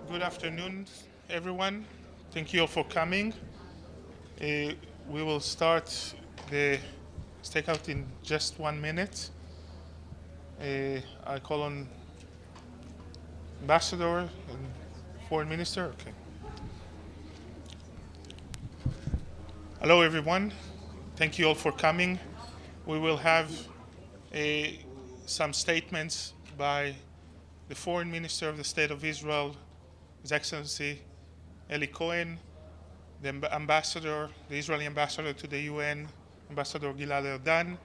Good afternoon, everyone. Thank you all for coming. We will start the stakeout in just 1 minute. I call on Ambassador and Foreign Minister. Okay. Hello, everyone. Thank you all for coming. We will have some statements by the Foreign Minister of the State of Israel, His Excellency Eli Cohen, the Israeli ambassador to the UN, Ambassador Gilad Erdan,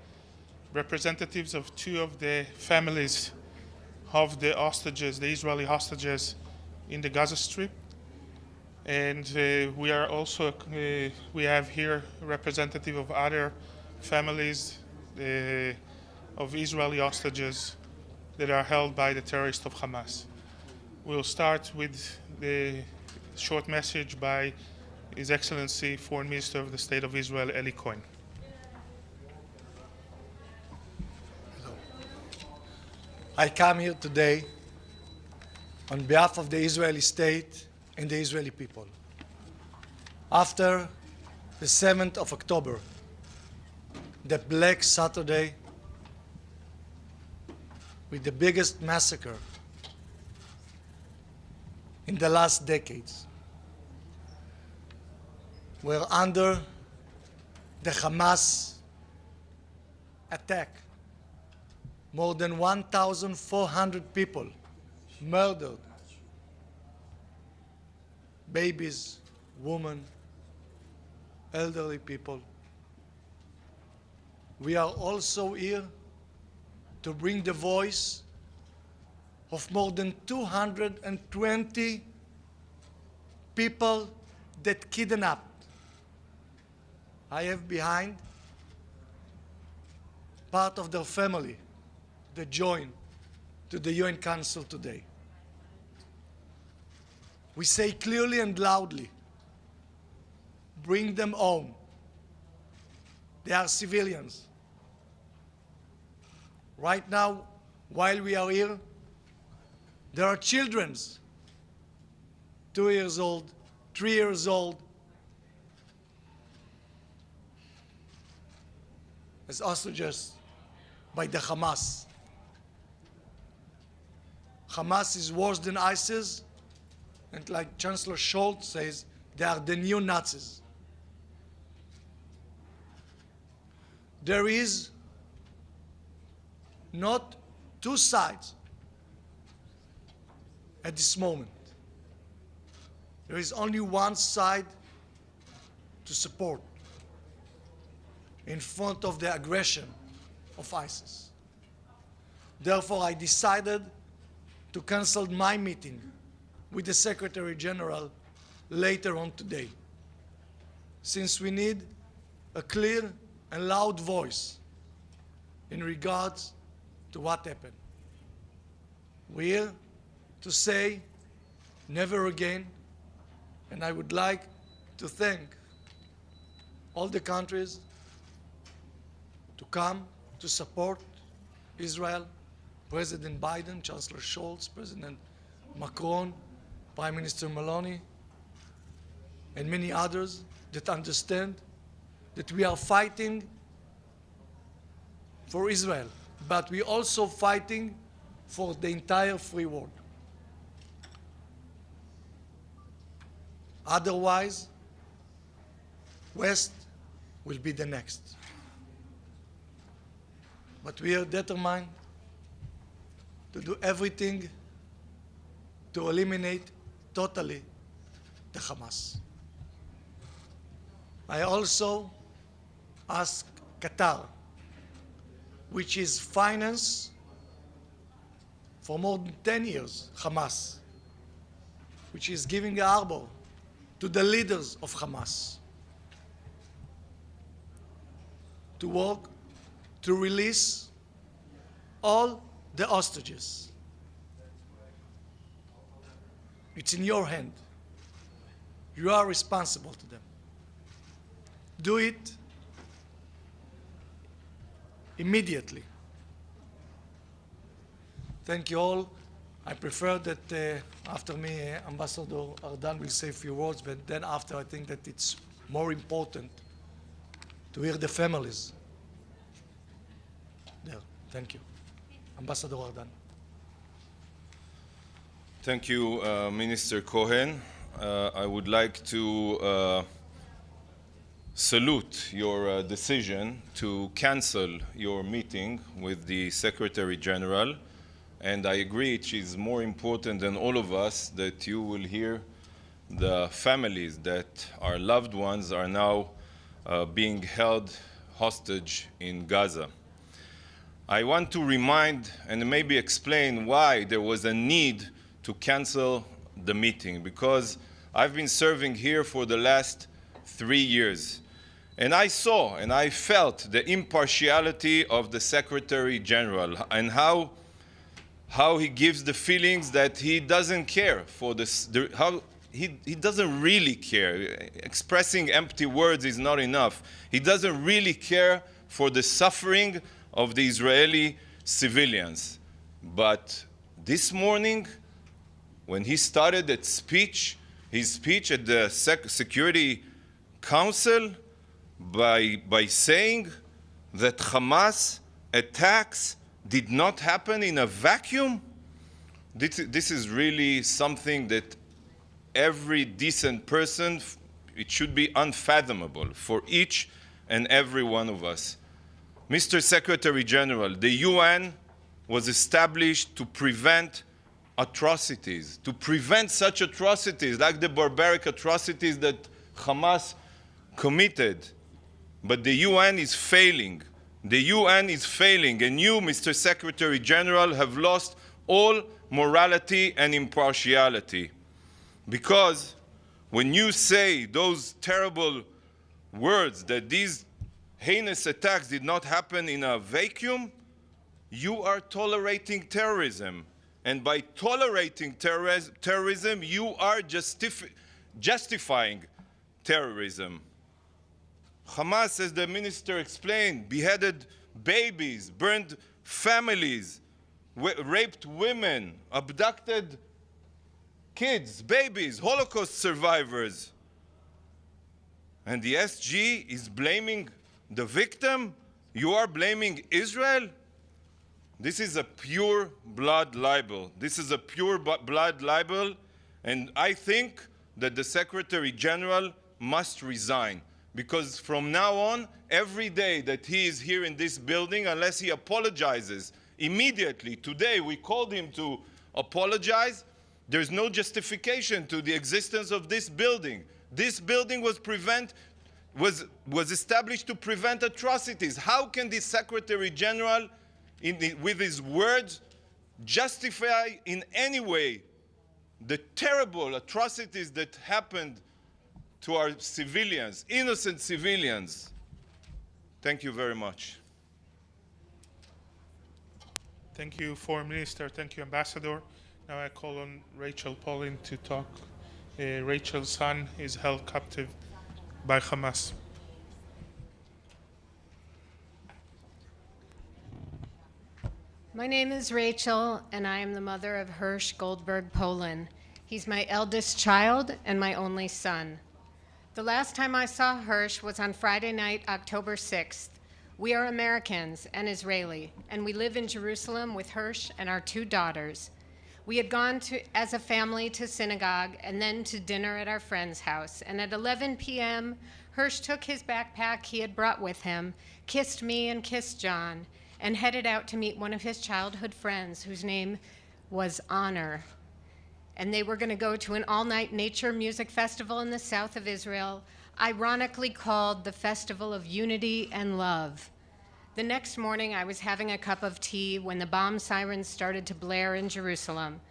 representatives of two of the families of the hostages, the Israeli hostages in the Gaza Strip. And we have here a representative of other families of Israeli hostages that are held by the terrorists of Hamas. We'll start with the short message by His Excellency Foreign Minister of the State of Israel, Eli Cohen. Hello. I come here today on behalf of the Israeli state and the Israeli people. After the 7th of October, the Black Saturday, with the biggest massacre in the last decades, were under the Hamas attack. More than 1,400 people murdered. Babies, women, elderly people. We are also here to bring the voice of more than 220 people that kidnapped. I have behind part of their family that joined to the UN Council today. We say clearly and loudly, bring them home. They are civilians. Right now, while we are here, there are children, 2 years old, 3 years old, as hostages by the Hamas. Hamas is worse than ISIS, and like Chancellor Scholz says, they are the new Nazis. There is not two sides at this moment. There is only one side to support in front of the aggression of ISIS. Therefore, I decided to cancel my meeting with the Secretary General later on today, since we need a clear and loud voice in regards to what happened. We're here to say never again, and I would like to thank all the countries to come to support Israel, President Biden, Chancellor Scholz, President Macron, Prime Minister Meloni, and many others that understand that we are fighting for Israel, but we're also fighting for the entire free world. Otherwise, West will be the next. But we are determined to do everything to eliminate totally the Hamas. I also ask Qatar, which is financed for more than 10 years, Hamas, which is giving a harbor to the leaders of Hamas, to work to release all the hostages. It's in your hand. You are responsible to them. Do it immediately. Thank you all, I prefer that after me, Ambassador Erdan will say a few words, but then after, I think that it's more important to hear the families there. Thank you. Ambassador Erdan. Thank you, Minister Cohen. I would like to salute your decision to cancel your meeting with the Secretary General. And I agree it is more important than all of us that you will hear the families that our loved ones are now being held hostage in Gaza. I want to remind and maybe explain why there was a need to cancel the meeting, because I've been serving here for the last 3 years. And I saw and I felt the impartiality of the Secretary General and how he gives the feelings that he doesn't care for this, how he doesn't really care. Expressing empty words is not enough. He doesn't really care for the suffering of the Israeli civilians. But this morning, when he started his speech at the Security Council by saying that Hamas attacks did not happen in a vacuum, this is really something that every decent person, it should be unfathomable for each and every one of us. Mr. Secretary General, the UN was established to prevent atrocities, to prevent such atrocities like the barbaric atrocities that Hamas committed. But the UN is failing. The UN is failing, and you, Mr. Secretary General, have lost all morality and impartiality. Because when you say those terrible words that these heinous attacks did not happen in a vacuum, you are tolerating terrorism. And by tolerating terrorism, you are justifying terrorism. Hamas, as the minister explained, beheaded babies, burned families, raped women, abducted kids, babies, Holocaust survivors. And the SG is blaming the victim? You are blaming Israel? This is a pure blood libel. This is a pure blood libel, and I think that the Secretary General must resign. Because from now on, every day that he is here in this building, unless he apologizes immediately, today we called him to apologize, there's no justification to the existence of this building. This building was established to prevent atrocities. How can the Secretary General, with his words, justify in any way the terrible atrocities that happened to our civilians, innocent civilians? Thank you very much. Thank you, Foreign Minister. Thank you, Ambassador. Now I call on Rachel Polin to talk. Rachel's son is held captive by Hamas. My name is Rachel, and I am the mother of Hirsch Goldberg Polin. He's my eldest child and my only son. The last time I saw Hirsch was on Friday night, October 6th. We are Americans and Israeli, and we live in Jerusalem with Hirsch and our 2 daughters. We had gone as a family to synagogue and then to dinner at our friend's house. And at 11 p.m., Hirsch took his backpack he had brought with him, kissed me and kissed John, and headed out to meet one of his childhood friends whose name was Honor. And they were going to go to an all-night nature music festival in the south of Israel, ironically called the Festival of Unity and Love. The next morning, I was having a cup of tea when the bomb sirens started to blare in Jerusalem.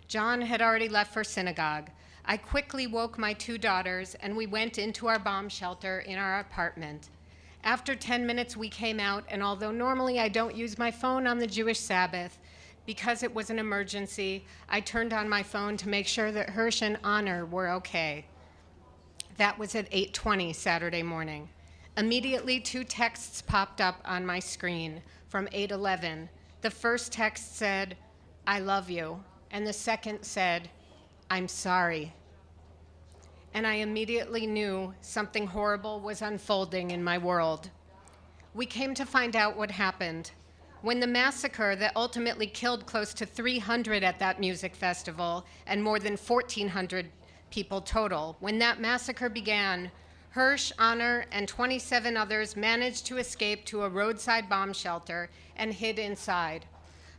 John had already left for synagogue. I quickly woke my 2 daughters, and we went into our bomb shelter in our apartment. After 10 minutes, we came out, and although normally I don't use my phone on the Jewish Sabbath, because it was an emergency, I turned on my phone to make sure that Hirsch and Honor were okay. That was at 8:20 Saturday morning. Immediately, 2 texts popped up on my screen from 8:11. The first text said, "I love you," and the second said, "I'm sorry." And I immediately knew something horrible was unfolding in my world. We came to find out what happened. When the massacre that ultimately killed close to 300 at that music festival and more than 1,400 people total, when that massacre began, Hirsch, Honor, and 27 others managed to escape to a roadside bomb shelter and hid inside.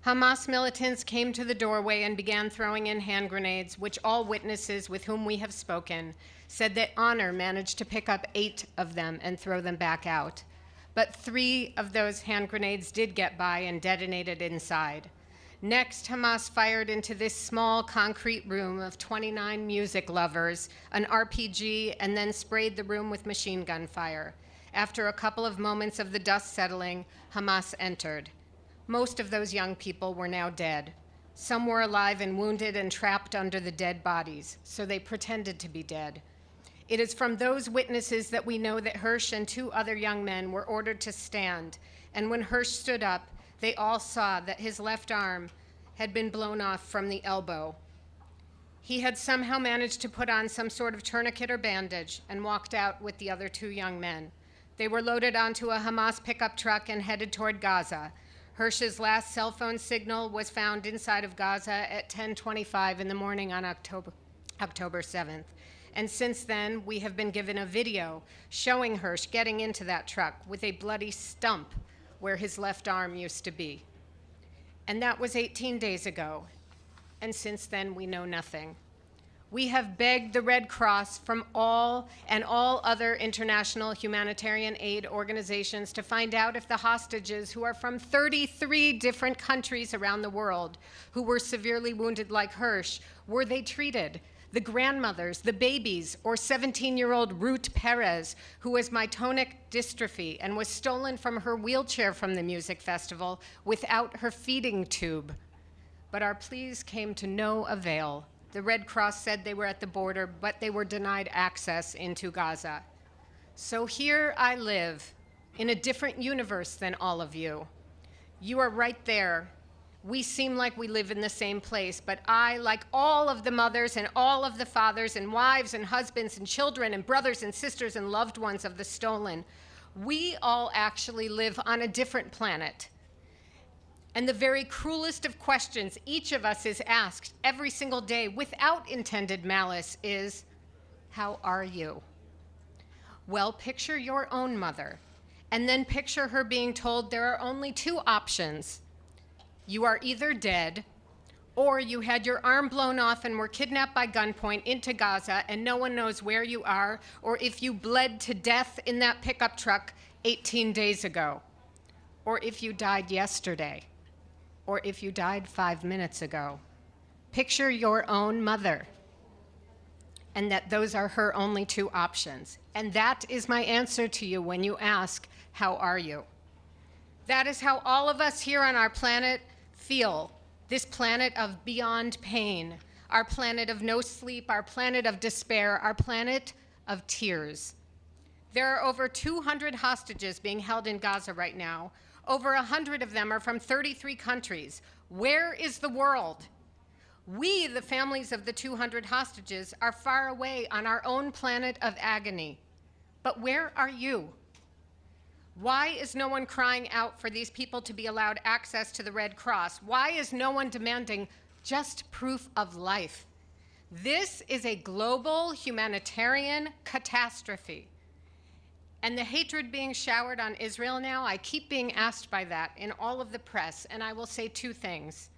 Hamas militants came to the doorway and began throwing in hand grenades, which all witnesses with whom we have spoken said that Honor managed to pick up 8 of them and throw them back out. But 3 of those hand grenades did get by and detonated inside. Next, Hamas fired into this small concrete room of 29 music lovers, an RPG, and then sprayed the room with machine gun fire. After a couple of moments of the dust settling, Hamas entered. Most of those young people were now dead. Some were alive and wounded and trapped under the dead bodies, so they pretended to be dead. It is from those witnesses that we know that Hirsch and 2 other young men were ordered to stand, and when Hirsch stood up, they all saw that his left arm had been blown off from the elbow. He had somehow managed to put on some sort of tourniquet or bandage and walked out with the other 2 young men. They were loaded onto a Hamas pickup truck and headed toward Gaza. Hirsch's last cell phone signal was found inside of Gaza at 10:25 in the morning on October 7th. And since then, we have been given a video showing Hirsch getting into that truck with a bloody stump where his left arm used to be. And that was 18 days ago. And since then, we know nothing. We have begged the Red Cross from all other international humanitarian aid organizations to find out if the hostages, who are from 33 different countries around the world, who were severely wounded like Hirsch, were they treated? The grandmothers, the babies, or 17-year-old Ruth Perez, who has myotonic dystrophy and was stolen from her wheelchair from the music festival without her feeding tube. But our pleas came to no avail. The Red Cross said they were at the border, but they were denied access into Gaza. So here I live, in a different universe than all of you. You are right there. We seem like we live in the same place, but I, like all of the mothers and all of the fathers and wives and husbands and children and brothers and sisters and loved ones of the stolen, we all actually live on a different planet. And the very cruelest of questions each of us is asked every single day without intended malice is, how are you? Well, picture your own mother, and then picture her being told there are only 2 options. You are either dead, or you had your arm blown off and were kidnapped by gunpoint into Gaza and no one knows where you are, or if you bled to death in that pickup truck 18 days ago, or if you died yesterday, or if you died 5 minutes ago. Picture your own mother, and that those are her only 2 options. And that is my answer to you when you ask, how are you? That is how all of us here on our planet feel, this planet of beyond pain, our planet of no sleep, our planet of despair, our planet of tears. There are over 200 hostages being held in Gaza right now. Over 100 of them are from 33 countries. Where is the world? We, the families of the 200 hostages, are far away on our own planet of agony. But where are you? Why is no one crying out for these people to be allowed access to the Red Cross? Why is no one demanding just proof of life? This is a global humanitarian catastrophe. And the hatred being showered on Israel now, I keep being asked by that in all of the press, and I will say 2 things.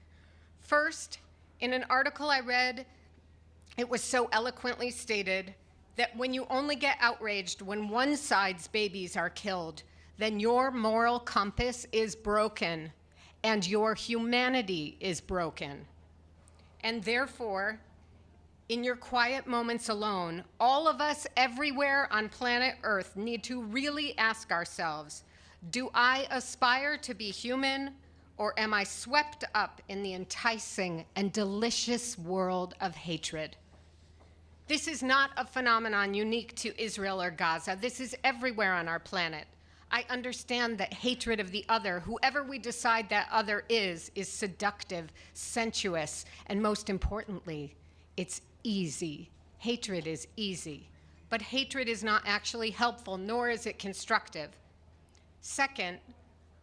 First, in an article I read, it was so eloquently stated that when you only get outraged when one side's babies are killed, then your moral compass is broken and your humanity is broken. And therefore, in your quiet moments alone, all of us everywhere on planet Earth need to really ask ourselves, do I aspire to be human, or am I swept up in the enticing and delicious world of hatred? This is not a phenomenon unique to Israel or Gaza. This is everywhere on our planet. I understand that hatred of the other, whoever we decide that other is seductive, sensuous, and most importantly, it's easy. Hatred is easy. But hatred is not actually helpful, nor is it constructive. Second,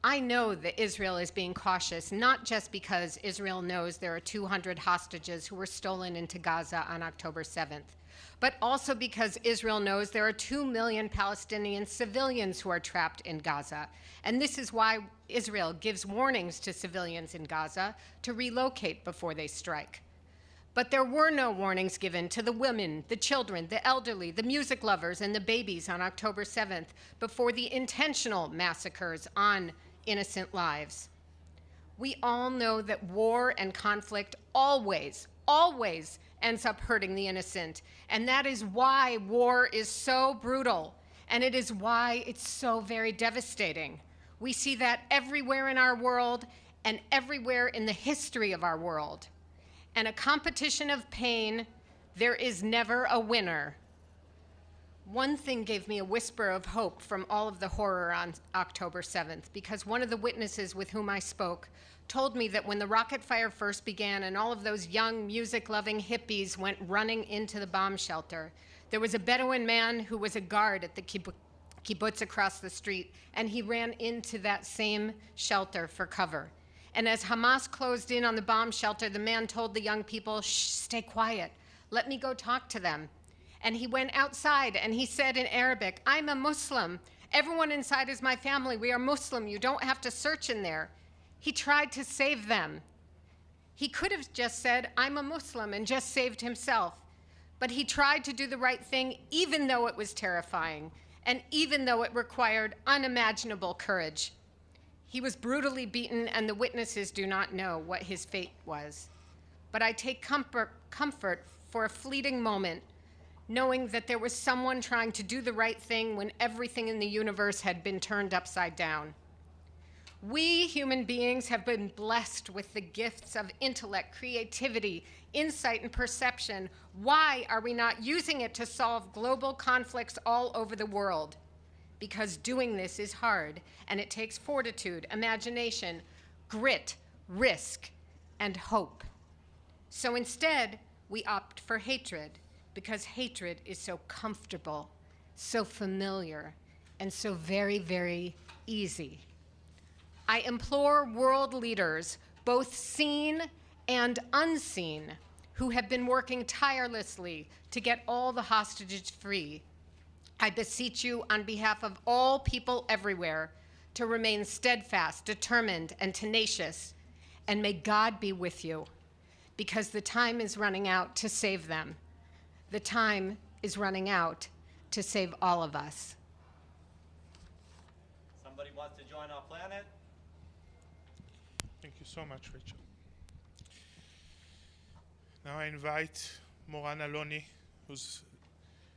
I know that Israel is being cautious, not just because Israel knows there are 200 hostages who were stolen into Gaza on October 7th, but also because Israel knows there are 2 million Palestinian civilians who are trapped in Gaza. And this is why Israel gives warnings to civilians in Gaza to relocate before they strike. But there were no warnings given to the women, the children, the elderly, the music lovers, and the babies on October 7th before the intentional massacres on innocent lives. We all know that war and conflict always ends up hurting the innocent. And that is why war is so brutal. And it is why it's so very devastating. We see that everywhere in our world and everywhere in the history of our world. And a competition of pain, there is never a winner. One thing gave me a whisper of hope from all of the horror on October 7th, because one of the witnesses with whom I spoke told me that when the rocket fire first began and all of those young music-loving hippies went running into the bomb shelter, there was a Bedouin man who was a guard at the kibbutz across the street, and he ran into that same shelter for cover. And as Hamas closed in on the bomb shelter, the man told the young people, "Shh, stay quiet. Let me go talk to them." And he went outside and he said in Arabic, "I'm a Muslim. Everyone inside is my family. We are Muslim. You don't have to search in there." He tried to save them. He could have just said, "I'm a Muslim," and just saved himself. But he tried to do the right thing even though it was terrifying and even though it required unimaginable courage. He was brutally beaten, and the witnesses do not know what his fate was. But I take comfort for a fleeting moment, knowing that there was someone trying to do the right thing when everything in the universe had been turned upside down. We human beings have been blessed with the gifts of intellect, creativity, insight, and perception. Why are we not using it to solve global conflicts all over the world? Because doing this is hard, and it takes fortitude, imagination, grit, risk, and hope. So instead, we opt for hatred, because hatred is so comfortable, so familiar, and so very, very easy. I implore world leaders, both seen and unseen, who have been working tirelessly to get all the hostages free. I beseech you on behalf of all people everywhere to remain steadfast, determined, and tenacious, and may God be with you, because the time is running out to save them. The time is running out to save all of us. Somebody wants to join our planet? Thank you so much, Rachel. Now I invite Moran Aloni, whose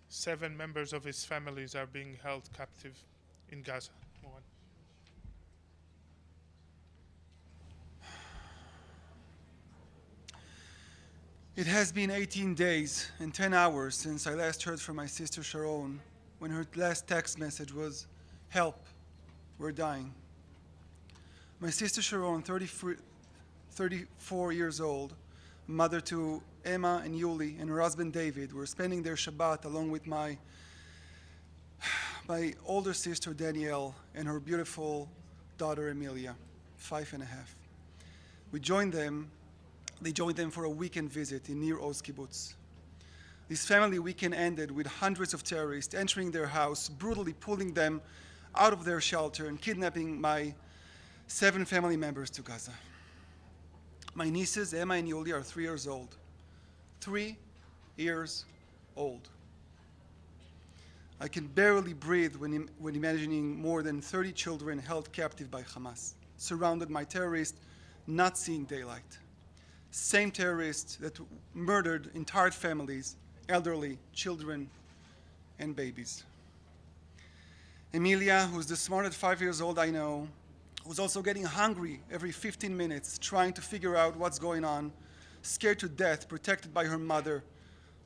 7 members of his families are being held captive in Gaza. Moran. It has been 18 days and 10 hours since I last heard from my sister Sharon when her last text message was, "Help, we're dying." My sister Sharon, 34 years old, mother to Emma and Yuli and her husband David, were spending their Shabbat along with my older sister Danielle and her beautiful daughter Emilia, 5.5. They joined them for a weekend visit in Nir Oz kibbutz. This family weekend ended with hundreds of terrorists entering their house, brutally pulling them out of their shelter and kidnapping my 7 family members to Gaza. My nieces, Emma and Yuli, are 3 years old. 3 years old. I can barely breathe when imagining more than 30 children held captive by Hamas, surrounded by terrorists not seeing daylight. Same terrorists that murdered entire families, elderly, children, and babies. Emilia, who's the smartest 5 years old I know, was also getting hungry every 15 minutes, trying to figure out what's going on, scared to death, protected by her mother,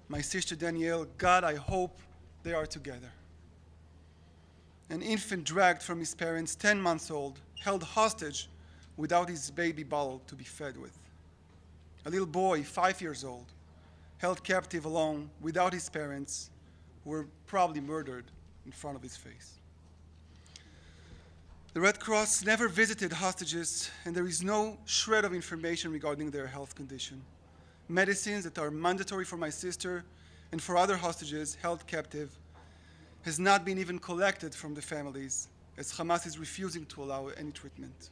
my sister Danielle. God, I hope they are together. an infant dragged from his parents, 10 months old, held hostage without his baby bottle to be fed with. A little boy, 5 years old, held captive alone without his parents, who were probably murdered in front of his face. The Red Cross never visited hostages, and there is no shred of information regarding their health condition. Medicines that are mandatory for my sister and for other hostages held captive has not been even collected from the families, as Hamas is refusing to allow any treatment.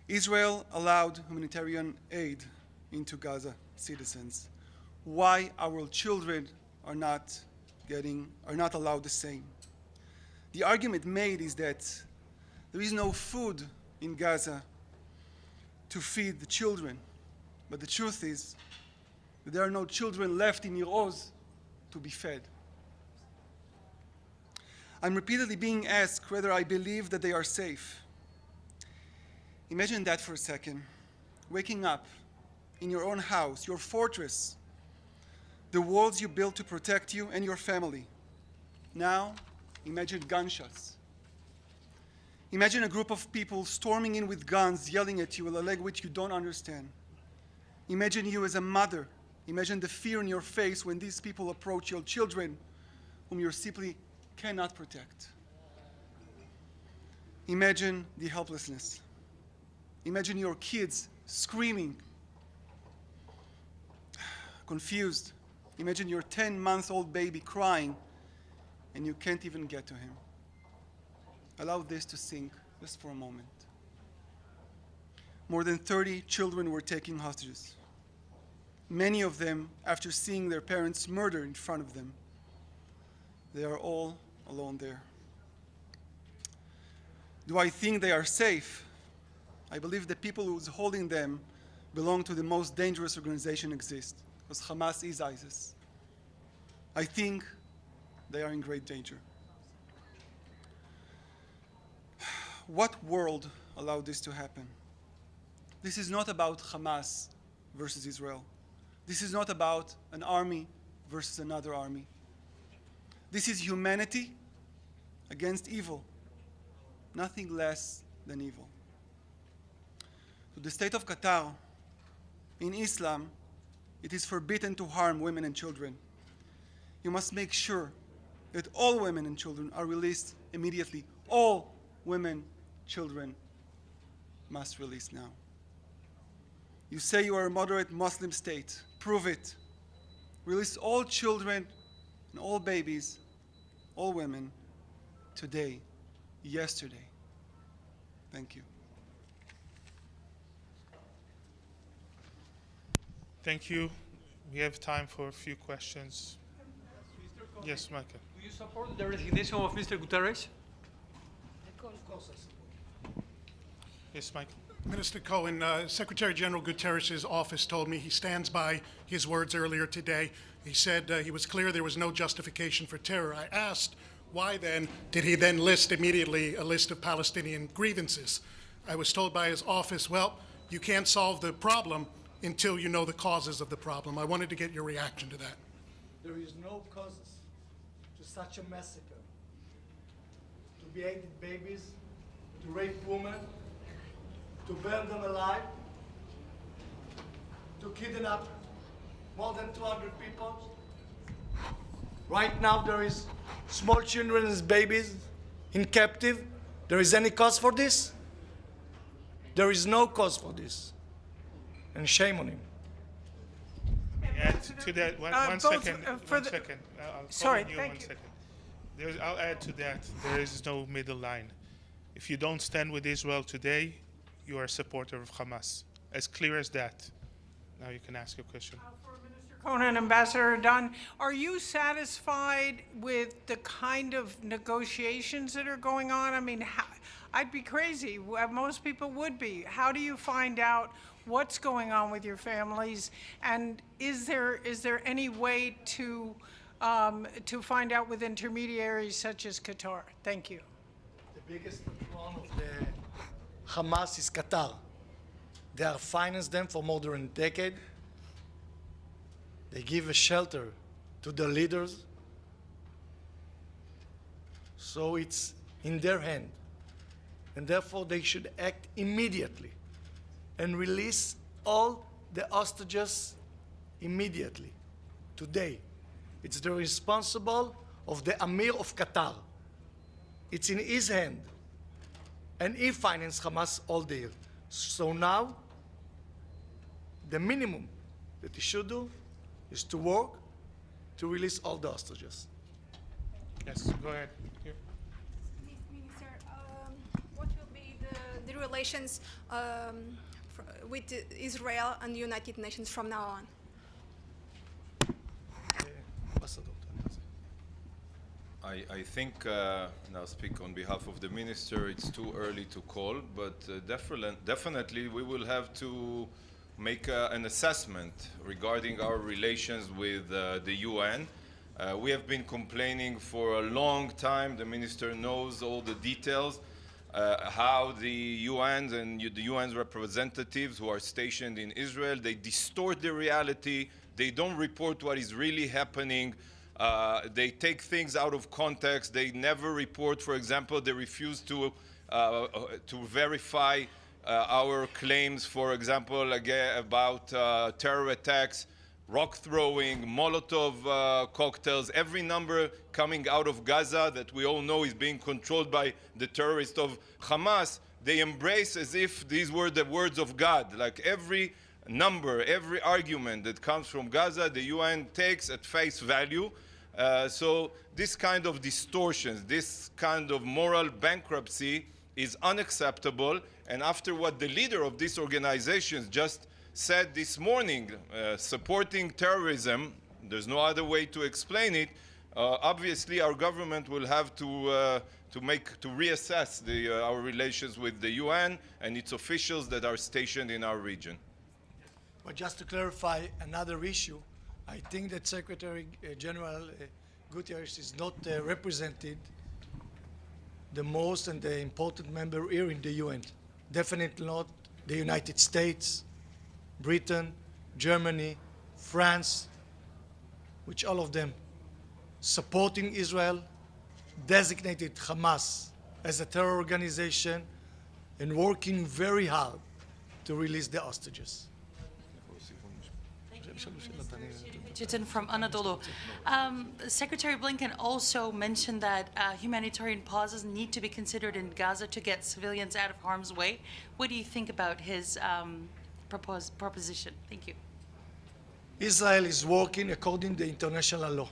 Israel allowed humanitarian aid into Gaza citizens. Why our children are not allowed the same? The argument made is that there is no food in Gaza to feed the children. But the truth is that there are no children left in Nir Oz to be fed. I'm repeatedly being asked whether I believe that they are safe. Imagine that for a second. Waking up in your own house, your fortress, the walls you built to protect you and your family. Now, imagine gunshots. Imagine a group of people storming in with guns, yelling at you in a language you don't understand. Imagine you as a mother. Imagine the fear in your face when these people approach your children, whom you simply cannot protect. Imagine the helplessness. Imagine your kids screaming, confused. Imagine your 10-month-old baby crying, and you can't even get to him. Allow this to sink just for a moment. More than 30 children were taken hostages. Many of them after seeing their parents murdered in front of them. They are all alone there. Do I think they are safe? I believe the people who's holding them belong to the most dangerous organization exist, because Hamas is ISIS. I think they are in great danger. What world allowed this to happen? This is not about Hamas versus Israel. This is not about an army versus another army. This is humanity against evil, nothing less than evil. To the state of Qatar, in Islam, it is forbidden to harm women and children. You must make sure that all women and children are released immediately. All women, children must release now. You say you are a moderate Muslim state. Prove it. Release all children and all babies, all women, today, yesterday. Thank you. Thank you. We have time for a few questions. Yes, Michael. Do you support the resignation of Mr. Guterres? Yes, Michael. Minister Cohen, Secretary General Guterres' office told me he stands by his words earlier today. He said he was clear there was no justification for terror. I asked why then did he then list immediately a list of Palestinian grievances. I was told by his office, well, you can't solve the problem until you know the causes of the problem. I wanted to get your reaction to that. There is no causes to such a massacre. To beheaded babies, to rape women, to burn them alive, to kidnap more than 200 people. Right now there is small children and babies in captive. There is any cause for this? There is no cause for this. And shame on him. Add to that one second. I'll Sorry, call on you thank one you. second. I'll add to that. There is no middle line. If you don't stand with Israel today, you are a supporter of Hamas. As clear as that. Now you can ask your question. For Minister Cohen and Ambassador Erdan, are you satisfied with the kind of negotiations that are going on? I mean, I'd be crazy. Most people would be. How do you find out what's going on with your families? And is there any way to find out with intermediaries such as Qatar? Thank you. The biggest patron of the Hamas is Qatar. They have financed them for more than a decade. They give a shelter to their leaders. So it's in their hand. And therefore they should act immediately and release all the hostages immediately, today. It's the responsible of the Amir of Qatar. It's in his hand. And he financed Hamas all day. So now, the minimum that he should do is to work to release all the hostages. Yes, go ahead. Here. Minister, what will be the relations with Israel and the United Nations from now on? I think, and I'll speak on behalf of the minister, it's too early to call, but definitely we will have to make an assessment regarding our relations with the UN. We have been complaining for a long time. The minister knows all the details, how the UN and the UN's representatives who are stationed in Israel, they distort the reality. They don't report what is really happening. They take things out of context. They never report. For example, they refuse to verify our claims, for example, again, about terror attacks, rock throwing, Molotov cocktails, every number coming out of Gaza that we all know is being controlled by the terrorists of Hamas. They embrace as if these were the words of God. Like every number, every argument that comes from Gaza, the UN takes at face value. So this kind of distortions, this kind of moral bankruptcy is unacceptable. And after what the leader of these organizations just said this morning, supporting terrorism, there's no other way to explain it, obviously our government will have to reassess our relations with the UN and its officials that are stationed in our region. But just to clarify another issue, I think that Secretary General Guterres is not represented the most and the important member here in the UN. Definitely not the United States, Britain, Germany, France, which all of them supporting Israel, designated Hamas as a terror organization and working very hard to release the hostages. Chitin from Anadolu. Secretary Blinken also mentioned that humanitarian pauses need to be considered in Gaza to get civilians out of harm's way. What do you think about his proposition? Thank you. Israel is working according to international law.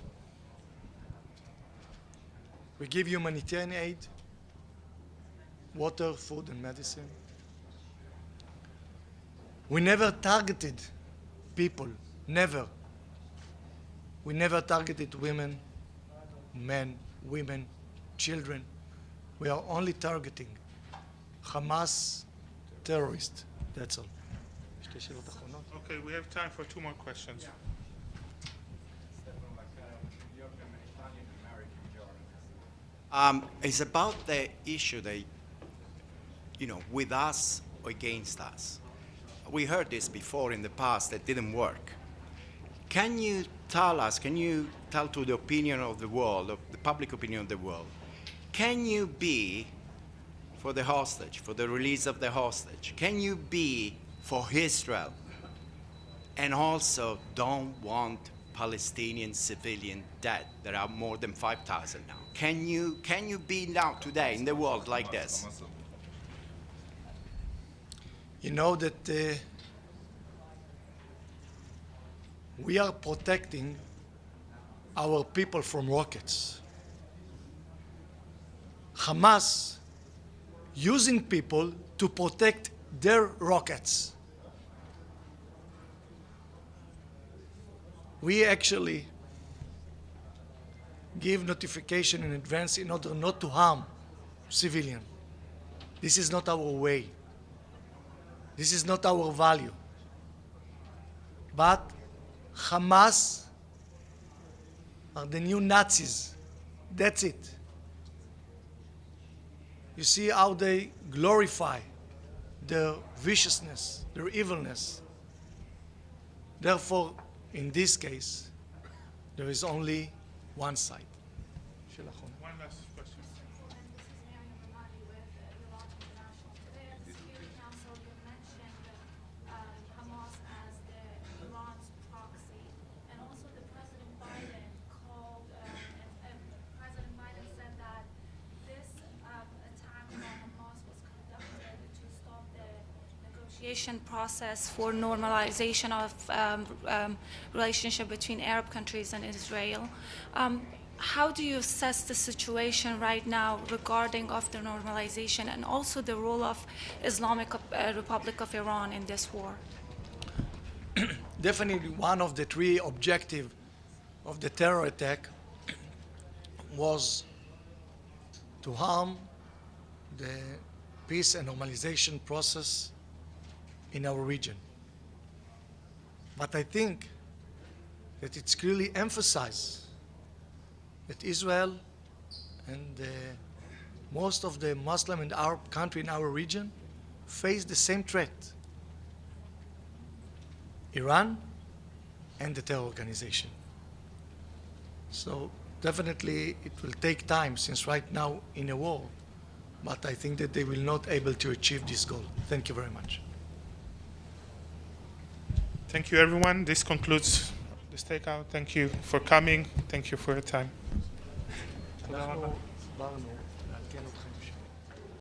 We give humanitarian aid, water, food, and medicine. We never targeted people, never. We never targeted women, men, women, children. We are only targeting Hamas terrorists. That's all. Okay, we have time for two more questions. It's about the issue that, with us or against us. We heard this before in the past that didn't work. Can you tell us, can you tell to the opinion of the world, of the public opinion of the world, can you be for the hostage, for the release of the hostage? Can you be for Israel and also don't want Palestinian civilian dead? There are more than 5,000 now. Can you be now today in the world like this? You know that we are protecting our people from rockets. Hamas using people to protect their rockets. We actually give notification in advance in order not to harm civilian. This is not our way. This is not our value. But Hamas are the new Nazis. That's it. You see how they glorify their viciousness, their evilness. Therefore, in this case, there is only one side. One last question. negotiation process for normalization of relationship between Arab countries and Israel. How do you assess the situation right now regarding of the normalization and also the role of Islamic Republic of Iran in this war? Definitely one of the three objectives of the terror attack was to harm the peace and normalization process in our region. But I think that it's clearly emphasized that Israel and most of the Muslim and Arab countries in our region face the same threat: Iran and the terror organization. So definitely it will take time, since right now in a war, but I think that they will not able to achieve this goal. Thank you very much. Thank you, everyone. This concludes the Stakeout. Thank you for coming. Thank you for your time.